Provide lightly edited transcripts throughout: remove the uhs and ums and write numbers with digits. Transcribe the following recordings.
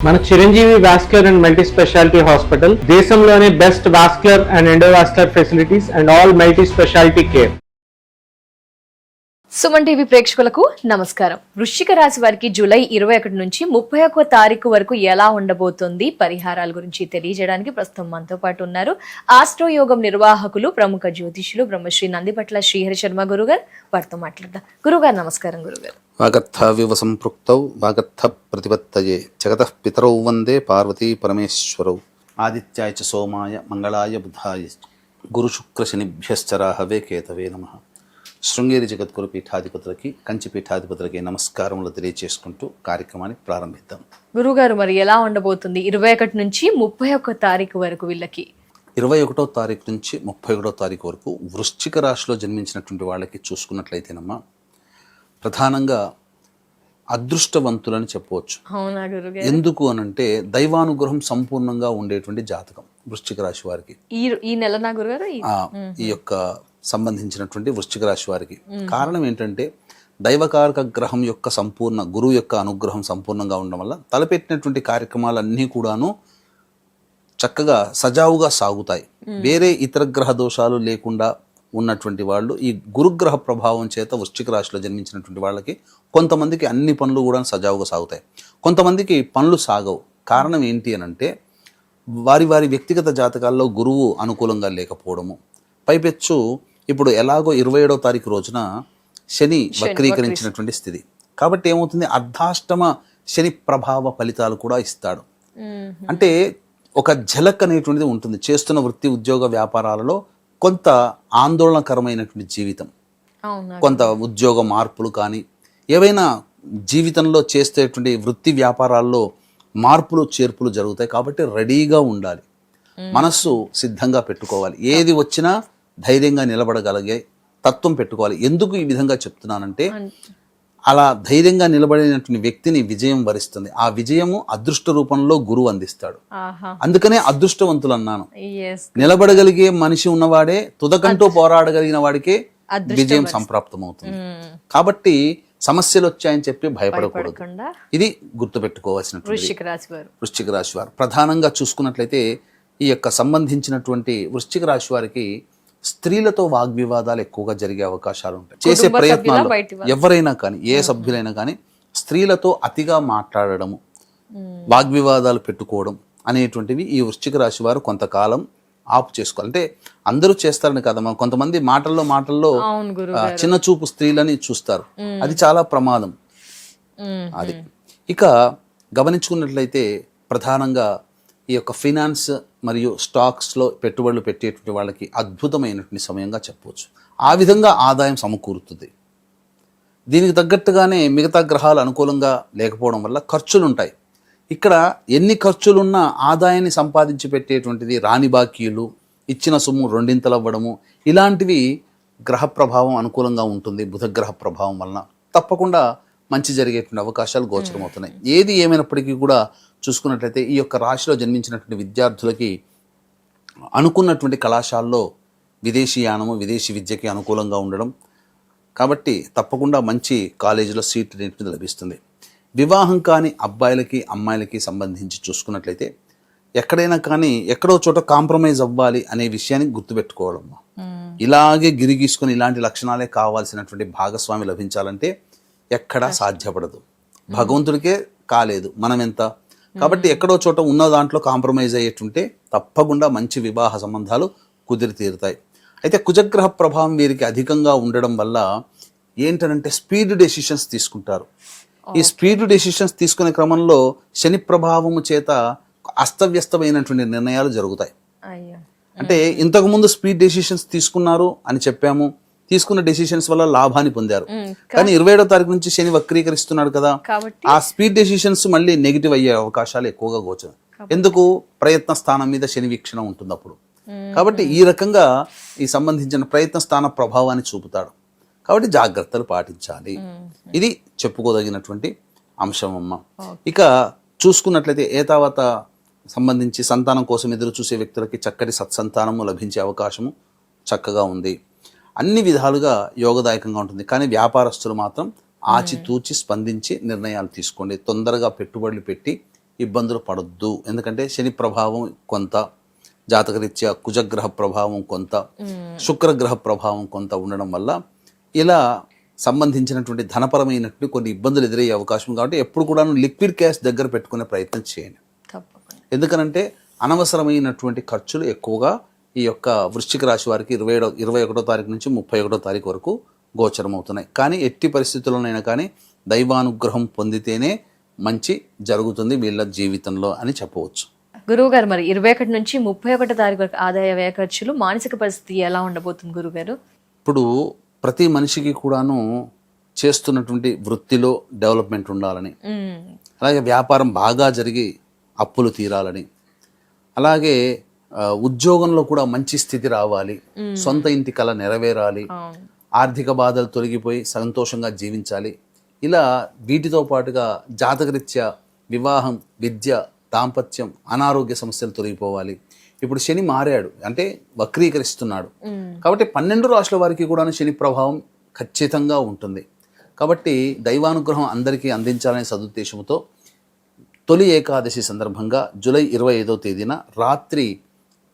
మన Chiranjeevi vascular and multi speciality hospital దేశంలోనే best vascular and endovascular facilities and all multi speciality care. Suman TV ప్రేక్షకులకు నమస్కారం. వృశ్చిక రాశి వారికి జూలై 21 నుంచి 31 తారీఖు వరకు ఎలా ఉండబోతుంది, పరిహారాల గురించి తెలియజేయడానికి ప్రస్తుతం మనతో పాటు ఉన్నారు ఆస్ట్రో యోగం నిర్వాహకులు, ప్రముఖ జ్యోతిష్యులు బ్రహ్మశ్రీ నందిపట్ల శ్రీహరి శర్మ గురుగారు. వారితో మాట్లాడదాం. గురుగారు నమస్కారం. గురుగారు, వాగర్థ వివ సంపృక్తౌ వాగర్థ ప్రతిపత్తయే జగతః పితరౌ వందే పార్వతీ పరమేశ్వరౌ. ఆదిత్యాయ చ సోమాయ మంగళాయ బుధాయ గురు శుక్ర శనిభ్యశ్చ రాహవే కేతవే నమః. శృంగేరి జగద్గురు పీఠాధిపతులకి, కంచి పీఠాధిపతులకి నమస్కారములు తెలియజేసుకుంటూ కార్యక్రమాన్ని ప్రారంభిద్దాం. గురుగారు, మరి ఎలా ఉండబోతుంది 21 నుంచి 31 తారీఖు వరకు వీళ్ళకి? 21వ తారీఖు నుంచి 31వ తారీఖు వరకు వృశ్చిక రాశిలో జన్మించినటువంటి వాళ్ళకి చూసుకున్నట్లయితేనమ్మా, ప్రధానంగా అదృష్టవంతులని చెప్పవచ్చు. అవునా గురుగారు? ఎందుకు అనంటే దైవానుగ్రహం సంపూర్ణంగా ఉండేటువంటి జాతకం వృశ్చిక రాశి వారికి. ఈ నెల నా గురుగారు ఈ యొక్క సంబంధించినటువంటి వృశ్చిక రాశి వారికి కారణం ఏంటంటే దైవకారక గ్రహం యొక్క సంపూర్ణ గురువు యొక్క అనుగ్రహం సంపూర్ణంగా ఉండడం వల్ల తలపెట్టినటువంటి కార్యక్రమాలన్నీ కూడాను చక్కగా సజావుగా సాగుతాయి. వేరే ఇతర గ్రహ దోషాలు లేకుండా ఉన్నటువంటి వాళ్ళు ఈ గురుగ్రహ ప్రభావం చేత వృశ్చిక రాశిలో జన్మించినటువంటి వాళ్ళకి కొంతమందికి అన్ని పనులు కూడా సజావుగా సాగుతాయి, కొంతమందికి పనులు సాగవు. కారణం ఏంటి అనంటే వారి వారి వ్యక్తిగత జాతకాల్లో గురువు అనుకూలంగా లేకపోవడము. పైపెచ్చు ఇప్పుడు ఎలాగో 27వ తారీఖు రోజున శని వక్రీకరించినటువంటి స్థితి కాబట్టి ఏమవుతుంది, అర్ధాష్టమ శని ప్రభావ ఫలితాలు కూడా ఇస్తాడు. అంటే ఒక ఝలక్ అనేటువంటిది ఉంటుంది. చేస్తున్న వృత్తి ఉద్యోగ వ్యాపారాలలో కొంత ఆందోళనకరమైనటువంటి జీవితం, కొంత ఉద్యోగ మార్పులు కానీ ఏవైనా జీవితంలో చేసేటువంటి వృత్తి వ్యాపారాల్లో మార్పులు చేర్పులు జరుగుతాయి. కాబట్టి రెడీగా ఉండాలి, మనస్సు సిద్ధంగా పెట్టుకోవాలి, ఏది వచ్చినా ధైర్యంగా నిలబడగలిగే తత్వం పెట్టుకోవాలి. ఎందుకు ఈ విధంగా చెప్తున్నానంటే అలా ధైర్యంగా నిలబడినటువంటి వ్యక్తిని విజయం వరిస్తుంది. ఆ విజయము అదృష్ట రూపంలో గురువు అందిస్తాడు. అందుకనే అదృష్టవంతులు అన్నాను. నిలబడగలిగే మనిషి ఉన్నవాడే, తుదకంటూ పోరాడగలిగిన వాడికే విజయం సంప్రాప్తమవుతుంది. కాబట్టి సమస్యలు వచ్చాయని చెప్పి భయపడకూడదు. ఇది గుర్తుపెట్టుకోవాల్సిన వృశ్చిక రాశి వారు. ప్రధానంగా చూసుకున్నట్లయితే ఈ యొక్క సంబంధించినటువంటి వృశ్చిక రాశి వారికి స్త్రీలతో వాగ్వివాదాలు ఎక్కువగా జరిగే అవకాశాలు ఉంటాయి. చేసే ప్రయత్నాలు ఎవరైనా కానీ, ఏ సభ్యులైనా కానీ స్త్రీలతో అతిగా మాట్లాడడము, వాగ్వివాదాలు పెట్టుకోవడం అనేటువంటివి ఈ వృశ్చిక రాశి వారు కొంతకాలం ఆపు చేసుకోవాలి. అంటే అందరూ చేస్తారని కదా, కొంతమంది మాటల్లో చిన్న చూపు స్త్రీలని చూస్తారు. అది చాలా ప్రమాదం. అది ఇక గమనించుకున్నట్లయితే ప్రధానంగా ఈ యొక్క ఫైనాన్స్ మరియు స్టాక్స్లో పెట్టుబడులు పెట్టేటువంటి వాళ్ళకి అద్భుతమైనటువంటి సమయంగా చెప్పవచ్చు. ఆ విధంగా ఆదాయం సమకూరుతుంది. దీనికి తగ్గట్టుగానే మిగతా గ్రహాలు అనుకూలంగా లేకపోవడం వల్ల ఖర్చులు ఉంటాయి. ఇక్కడ ఎన్ని ఖర్చులున్నా ఆదాయాన్ని సంపాదించి పెట్టేటువంటిది రాని బాకీలు, ఇచ్చిన సొమ్ము రెండింతలు అవ్వడము, ఇలాంటివి గ్రహ ప్రభావం అనుకూలంగా ఉంటుంది. బుధగ్రహ ప్రభావం వలన తప్పకుండా మంచి జరిగేటువంటి అవకాశాలు గోచరమవుతున్నాయి. ఏది ఏమైనప్పటికీ కూడా చూసుకున్నట్లయితే ఈ యొక్క రాశిలో జన్మించినటువంటి విద్యార్థులకి అనుకున్నటువంటి కళాశాలలో విదేశీయానము, విదేశీ విద్యకి అనుకూలంగా ఉండడం, కాబట్టి తప్పకుండా మంచి కాలేజీలో సీట్ అనేటువంటిది లభిస్తుంది. వివాహం కాని అబ్బాయిలకి అమ్మాయిలకి సంబంధించి చూసుకున్నట్లయితే ఎక్కడైనా కానీ ఎక్కడో చోట కాంప్రమైజ్ అవ్వాలి అనే విషయాన్ని గుర్తుపెట్టుకోవడం. ఇలాగే గిరిగీసుకొని ఇలాంటి లక్షణాలే కావాల్సినటువంటి భాగస్వామి లభించాలంటే ఎక్కడా సాధ్యపడదు. భగవంతుడికే కాలేదు, మనం ఎంత. కాబట్టి ఎక్కడో చోట ఉన్న దాంట్లో కాంప్రమైజ్ అయ్యేటుంటే తప్పకుండా మంచి వివాహ సంబంధాలు కుదిరి తీరుతాయి. అయితే కుజగ్రహ ప్రభావం వీరికి అధికంగా ఉండడం వల్ల ఏంటనంటే స్పీడ్ డెసిషన్స్ తీసుకుంటారు. ఈ స్పీడ్ డెసిషన్స్ తీసుకునే క్రమంలో శని ప్రభావము చేత అస్తవ్యస్తమైనటువంటి నిర్ణయాలు జరుగుతాయి. అంటే ఇంతకుముందు స్పీడ్ డెసిషన్స్ తీసుకున్నారు అని చెప్పాము, తీసుకున్న డెసిషన్స్ వల్ల లాభాన్ని పొందారు. కానీ 27వ తారీఖు నుంచి శని వక్రీకరిస్తున్నాడు కదా, ఆ స్పీడ్ డెసిషన్స్ మళ్ళీ నెగిటివ్ అయ్యే అవకాశాలు ఎక్కువగా గోచరం. ఎందుకు? ప్రయత్న స్థానం మీద శని వీక్షణ ఉంటుంది అప్పుడు. కాబట్టి ఈ రకంగా ఈ సంబంధించిన ప్రయత్న స్థాన ప్రభావాన్ని చూపుతాడు. కాబట్టి జాగ్రత్తలు పాటించాలి. ఇది చెప్పుకోదగినటువంటి అంశం అమ్మ. ఇక చూసుకున్నట్లయితే ఏతావత సంబంధించి సంతానం కోసం ఎదురు చూసే వ్యక్తులకి చక్కటి సత్సంతానము లభించే అవకాశము చక్కగా ఉంది. అన్ని విధాలుగా యోగదాయకంగా ఉంటుంది. కానీ వ్యాపారస్తులు మాత్రం ఆచితూచి స్పందించి నిర్ణయాలు తీసుకోండి. తొందరగా పెట్టుబడులు పెట్టి ఇబ్బందులు పడొద్దు. ఎందుకంటే శని ప్రభావం కొంత, జాతకరీత్యా కుజగ్రహ ప్రభావం కొంత, శుక్రగ్రహ ప్రభావం కొంత ఉండడం వల్ల ఇలా సంబంధించినటువంటి ధనపరమైనటువంటి కొన్ని ఇబ్బందులు ఎదురయ్యే అవకాశం. కాబట్టి ఎప్పుడు కూడా లిక్విడ్ క్యాష్ దగ్గర పెట్టుకునే ప్రయత్నం చేయండి. ఎందుకనంటే అనవసరమైనటువంటి ఖర్చులు ఎక్కువగా ఈ యొక్క వృశ్చిక రాశి వారికి 21వ తారీఖు నుంచి 31వ తారీఖు వరకు గోచరం అవుతున్నాయి. కానీ ఎట్టి పరిస్థితుల్లోనైనా కానీ దైవానుగ్రహం పొందితేనే మంచి జరుగుతుంది వీళ్ళ జీవితంలో అని చెప్పవచ్చు. గురువు గారు, మరి 21 నుంచి 31 తారీఖు వరకు ఆదాయ వ్యయ ఖర్చులు, మానసిక పరిస్థితి ఎలా ఉండబోతుంది గురువు గారు? ఇప్పుడు ప్రతి మనిషికి కూడాను చేస్తున్నటువంటి వృత్తిలో డెవలప్మెంట్ ఉండాలని, అలాగే వ్యాపారం బాగా జరిగి అప్పులు తీరాలని, అలాగే ఉద్యోగంలో కూడా మంచి స్థితి రావాలి, సొంత ఇంటి కల నెరవేరాలి, ఆర్థిక బాధలు తొలగిపోయి సంతోషంగా జీవించాలి. ఇలా వీటితో పాటుగా జాతకరీత్యా వివాహం, విద్య, దాంపత్యం, అనారోగ్య సమస్యలు తొలగిపోవాలి. ఇప్పుడు శని మారాడు అంటే వక్రీకరిస్తున్నాడు కాబట్టి 12 రాశుల వారికి కూడా శని ప్రభావం ఖచ్చితంగా ఉంటుంది. కాబట్టి దైవానుగ్రహం అందరికీ అందించాలనే సదుద్దేశంతో తొలి ఏకాదశి సందర్భంగా జూలై 25వ తేదీన రాత్రి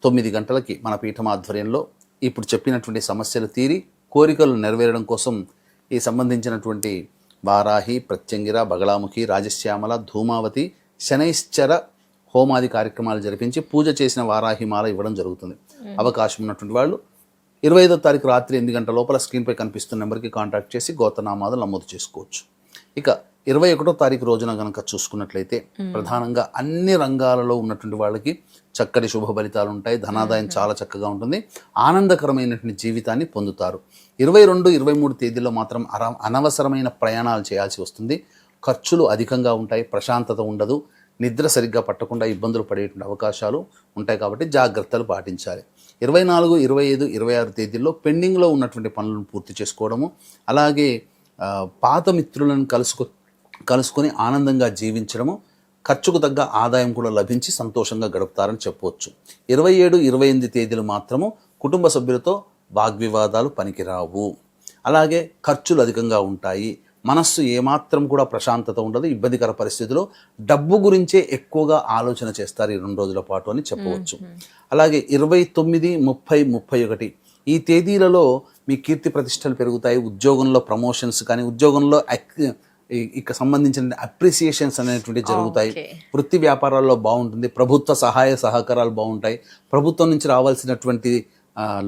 9 గంటలకి మన పీఠం ఆధ్వర్యంలో ఇప్పుడు చెప్పినటువంటి సమస్యలు తీరి కోరికలు నెరవేరడం కోసం ఈ సంబంధించినటువంటి వారాహి, ప్రత్యంగిర, బగళాముఖి, రాజశ్యామల, ధూమావతి, శనైశ్చర హోమాది కార్యక్రమాలు జరిపించి పూజ చేసిన వారాహి మాల ఇవ్వడం జరుగుతుంది. అవకాశం ఉన్నటువంటి వాళ్ళు 25వ తారీఖు రాత్రి 8 గంటల లోపల స్క్రీన్పై కనిపిస్తున్న నెంబర్కి కాంటాక్ట్ చేసి గోత్రనామాలు నమోదు చేసుకోవచ్చు. ఇక 21వ తారీఖు రోజున కనుక చూసుకున్నట్లయితే ప్రధానంగా అన్ని రంగాలలో ఉన్నటువంటి వాళ్ళకి చక్కటి శుభ ఫలితాలు ఉంటాయి. ధనాదాయం చాలా చక్కగా ఉంటుంది. ఆనందకరమైనటువంటి జీవితాన్ని పొందుతారు. 22, 23 తేదీల్లో మాత్రం అనవసరమైన ప్రయాణాలు చేయాల్సి వస్తుంది. ఖర్చులు అధికంగా ఉంటాయి. ప్రశాంతత ఉండదు. నిద్ర సరిగ్గా పట్టకుండా ఇబ్బందులు పడేటువంటి అవకాశాలు ఉంటాయి. కాబట్టి జాగ్రత్తలు పాటించాలి. 24, 25, 26 తేదీల్లో పెండింగ్లో ఉన్నటువంటి పనులను పూర్తి చేసుకోవడము, అలాగే పాత మిత్రులను కలుసుకొని ఆనందంగా జీవించడము, ఖర్చుకు తగ్గ ఆదాయం కూడా లభించి సంతోషంగా గడుపుతారని చెప్పవచ్చు. 27, 28 తేదీలు మాత్రము కుటుంబ సభ్యులతో వాగ్వివాదాలు పనికిరావు. అలాగే ఖర్చులు అధికంగా ఉంటాయి. మనస్సు ఏమాత్రం కూడా ప్రశాంతత ఉండదు. ఇబ్బందికర పరిస్థితిలో డబ్బు గురించే ఎక్కువగా ఆలోచన చేస్తారు ఈ 2 రోజుల పాటు అని చెప్పవచ్చు. అలాగే 29, 30, 31 ఈ తేదీలలో మీ కీర్తి ప్రతిష్టలు పెరుగుతాయి. ఉద్యోగంలో ప్రమోషన్స్ కానీ, ఉద్యోగంలో ఇక సంబంధించిన అప్రిసియేషన్స్ అనేటువంటి జరుగుతాయి. వృత్తి వ్యాపారాల్లో బాగుంటుంది. ప్రభుత్వ సహాయ సహకారాలు బాగుంటాయి. ప్రభుత్వం నుంచి రావాల్సినటువంటి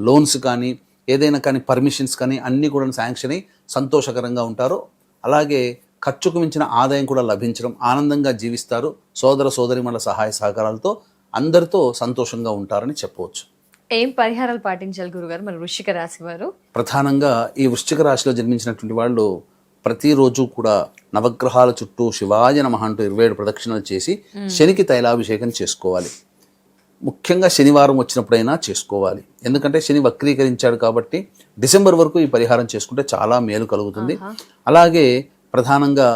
లోన్స్ కానీ, ఏదైనా కానీ పర్మిషన్స్ కానీ అన్నీ కూడా శాంక్షన్ అయ్యి సంతోషకరంగా ఉంటారు. అలాగే ఖర్చుకు మించిన ఆదాయం కూడా లభించడం, ఆనందంగా జీవిస్తారు. సోదర సోదరిమణుల సహాయ సహకారాలతో అందరితో సంతోషంగా ఉంటారని చెప్పవచ్చు. ఏం పరిహారాలు పాటించాలి గురుగారు మరి వృశ్చిక రాశి వారు? ప్రధానంగా ఈ వృశ్చిక రాశిలో జన్మించినటువంటి వాళ్ళు ప్రతిరోజు కూడా నవగ్రహాల చుట్టూ శివాయ నమః అంటూ 27 ప్రదక్షిణలు చేసి శనికి తైలాభిషేకం చేసుకోవాలి. ముఖ్యంగా శనివారం వచ్చినప్పుడైనా చేసుకోవాలి. ఎందుకంటే శని వక్రీకరించాడు కాబట్టి డిసెంబర్ వరకు ఈ పరిహారం చేసుకుంటే చాలా మేలు కలుగుతుంది. అలాగే ప్రధానంగా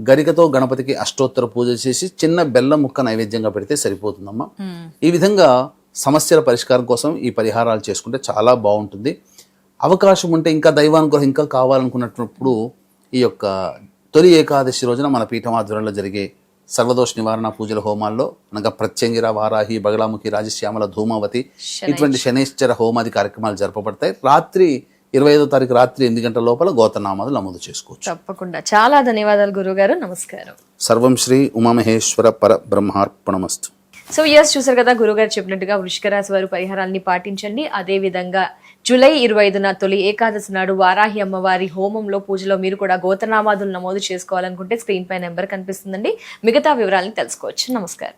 గరికతో గణపతికి అష్టోత్తర పూజ చేసి చిన్న బెల్లం ముక్క నైవేద్యంగా పెడితే సరిపోతుందమ్మా. ఈ విధంగా సమస్యల పరిష్కారం కోసం ఈ పరిహారాలు చేసుకుంటే చాలా బాగుంటుంది. అవకాశం ఉంటే ఇంకా దైవానుగ్రహం ఇంకా కావాలనుకున్నప్పుడు ఈ యొక్క తొలి ఏకాదశి రోజున మన పీఠం ఆధ్వర్యంలో జరిగే సర్వదోష నివారణ పూజల హోమాల్లో అనగా ప్రత్యంగిర, వారాహి, బగళాముఖి, రాజశ్యామల, ధూమావతి ఇటువంటి శనైశ్చర హోమాది కార్యక్రమాలు జరపబడతాయి. రాత్రి 25వ తారీఖు రాత్రి 8 గంటల లోపల గోత్రనామాలు నమోదు చేసుకోవచ్చు. తప్పకుండా. చాలా ధన్యవాదాలు గురుగారు. నమస్కారం. సర్వం శ్రీ ఉమామహేశ్వర పర బ్రహ్మార్పణమస్తు. సో చూసారు కదా, గురుగారు చెప్పినట్టుగా వృశ్చిక రాశి వారు పరిహారాన్ని పాటించండి. అదే విధంగా జూలై 25న తొలి ఏకాదశి నాడు వారాహి అమ్మవారి హోమంలో పూజలో మీరు కూడా గోత్రనామాదులు నమోదు చేసుకోవాలనుకుంటే స్క్రీన్ పై నెంబర్ కనిపిస్తుందండి. మిగతా వివరాలను తెలుసుకోవచ్చు. నమస్కారం.